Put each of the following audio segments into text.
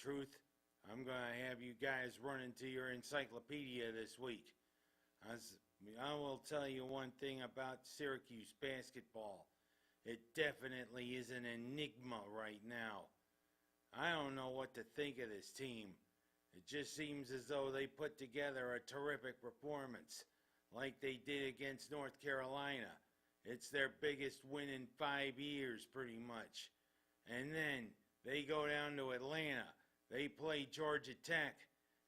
truth, I'm going to have you guys run into your encyclopedia this week. I will tell you one thing about Syracuse basketball. It definitely is an enigma right now. I don't know what to think of this team. It just seems as though they put together a terrific performance, like they did against North Carolina. It's their biggest win in 5 years, pretty much. And then they go down to Atlanta. They play Georgia Tech,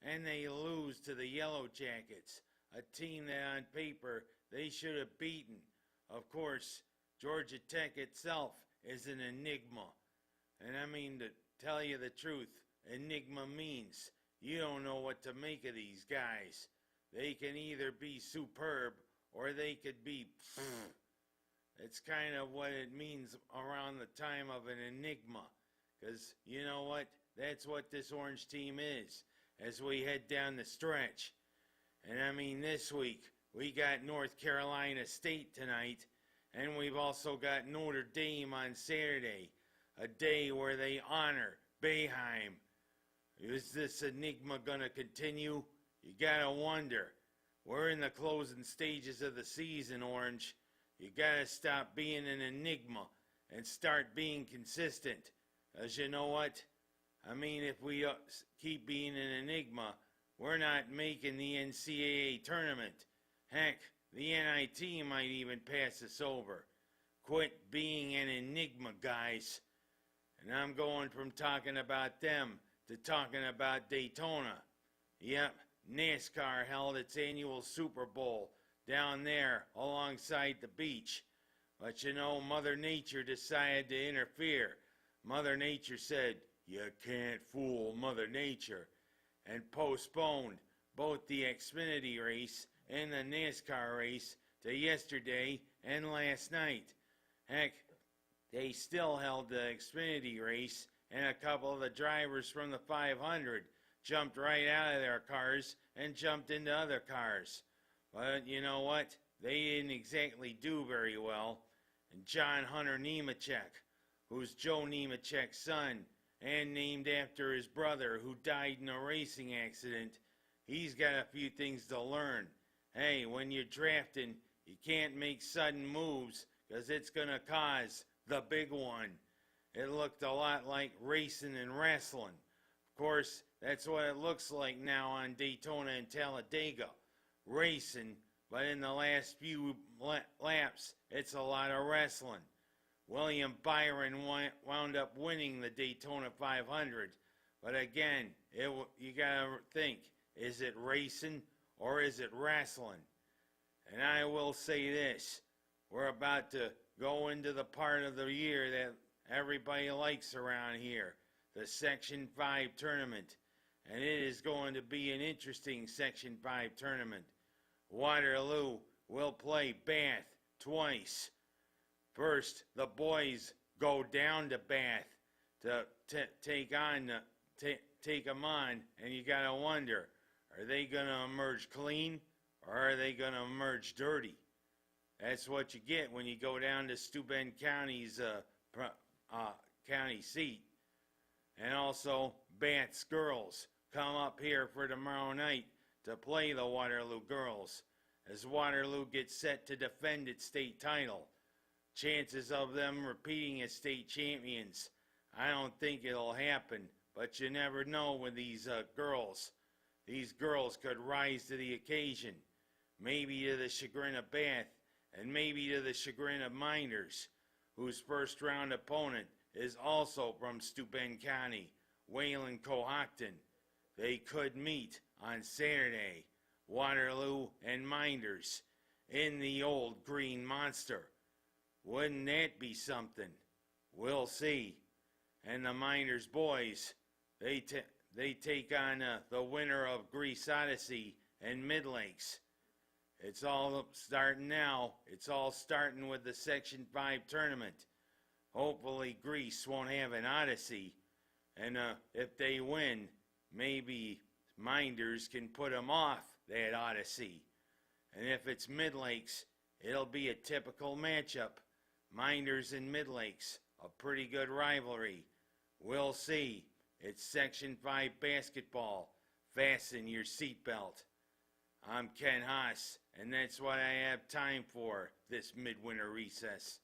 and they lose to the Yellow Jackets, a team that on paper they should have beaten. Of course, Georgia Tech itself is an enigma. And I mean, to tell you the truth, enigma means you don't know what to make of these guys. They can either be superb or they could be It's kind of what it means around the time of an enigma. Because you know what? That's what this Orange team is as we head down the stretch. And I mean, this week we got North Carolina State tonight, and we've also got Notre Dame on Saturday, a day where they honor Boeheim. Is this enigma going to continue? You got to wonder. We're in the closing stages of the season, Orange. You got to stop being an enigma and start being consistent. As you know what? I mean, if we keep being an enigma, we're not making the NCAA tournament. Heck, the NIT might even pass us over. Quit being an enigma, guys. And I'm going from talking about them to talking about Daytona. Yep, NASCAR held its annual Super Bowl down there alongside the beach. But you know, Mother Nature decided to interfere. Mother Nature said, "You can't fool Mother Nature," and postponed both the Xfinity race and the NASCAR race to yesterday and last night. Heck, they still held the Xfinity race, and a couple of the drivers from the 500 jumped right out of their cars and jumped into other cars. But you know what? They didn't exactly do very well. And John Hunter Nemechek, who's Joe Nemechek's son, and named after his brother who died in a racing accident, he's got a few things to learn. Hey, when you're drafting, you can't make sudden moves because it's going to cause the big one. It looked a lot like racing and wrestling. Of course, that's what it looks like now on Daytona and Talladega. Racing, but in the last few laps, it's a lot of wrestling. William Byron wound up winning the Daytona 500. But again, you gotta think, is it racing or is it wrestling? And I will say this, we're about to go into the part of the year that everybody likes around here, the Section 5 tournament. And it is going to be an interesting Section 5 tournament. Waterloo will play Bath twice. First, the boys go down to Bath to take them on, and you gotta wonder, are they gonna emerge clean or are they gonna emerge dirty? That's what you get when you go down to Steuben County's county seat. And also, Bath's girls come up here for tomorrow night to play the Waterloo girls, as Waterloo gets set to defend its state title. Chances of them repeating as state champions, I don't think it'll happen, but you never know with these girls. These girls could rise to the occasion, maybe to the chagrin of Bath, and maybe to the chagrin of Mynderse, whose first round opponent is also from Steuben County, Wayland Cohocton. They could meet on Saturday, Waterloo and Mynderse, in the old Green Monster. Wouldn't that be something? We'll see. And the Mynderse boys, they take on the winner of Greece Odyssey and Midlakes. It's all starting now. It's all starting with the Section 5 tournament. Hopefully Greece won't have an Odyssey. And if they win, maybe Mynderse can put them off that Odyssey. And if it's Midlakes, it'll be a typical matchup. Mynderse and Midlakes, a pretty good rivalry. We'll see. It's Section 5 basketball. Fasten your seatbelt. I'm Ken Haas, and that's what I have time for this midwinter recess.